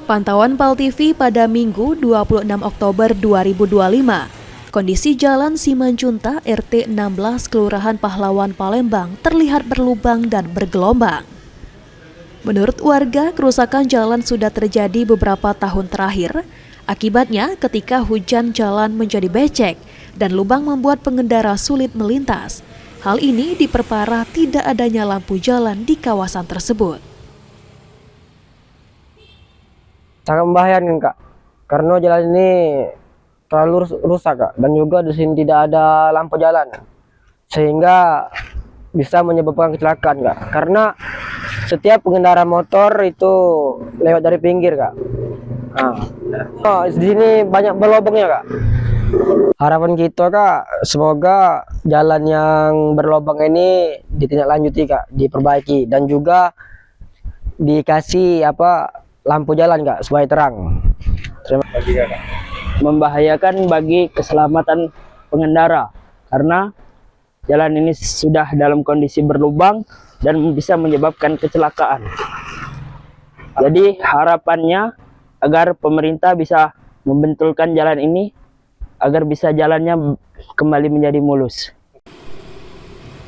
Pantauan PAL TV pada Minggu 26 Oktober 2025. Kondisi Jalan Simanjunta RT 16 Kelurahan Pahlawan Palembang terlihat berlubang dan bergelombang. Menurut warga, kerusakan jalan sudah terjadi beberapa tahun terakhir. Akibatnya, ketika hujan jalan menjadi becek dan lubang membuat pengendara sulit melintas. Hal ini diperparah tidak adanya lampu jalan di kawasan tersebut. Sangat membahayakan, Kak, karena jalan ini terlalu rusak, Kak, dan juga di sini tidak ada lampu jalan, sehingga bisa menyebabkan kecelakaan, Kak, karena setiap pengendara motor itu lewat dari pinggir, Kak. Di sini banyak berlubangnya, Kak. Harapan kita, Kak, semoga jalan yang berlubang ini ditindaklanjuti, Kak, diperbaiki dan juga dikasih lampu jalan, Kak, supaya terang. Terima kasih, Kak. Membahayakan bagi keselamatan pengendara karena jalan ini sudah dalam kondisi berlubang dan bisa menyebabkan kecelakaan. Jadi harapannya agar pemerintah bisa membentulkan jalan ini agar bisa jalannya kembali menjadi mulus.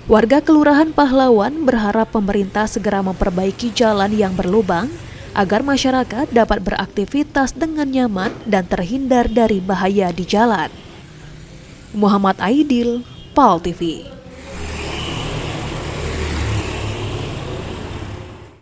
Warga Kelurahan Pahlawan berharap pemerintah segera memperbaiki jalan yang berlubang agar masyarakat dapat beraktivitas dengan nyaman dan terhindar dari bahaya di jalan. Muhammad Aidil, PAL TV.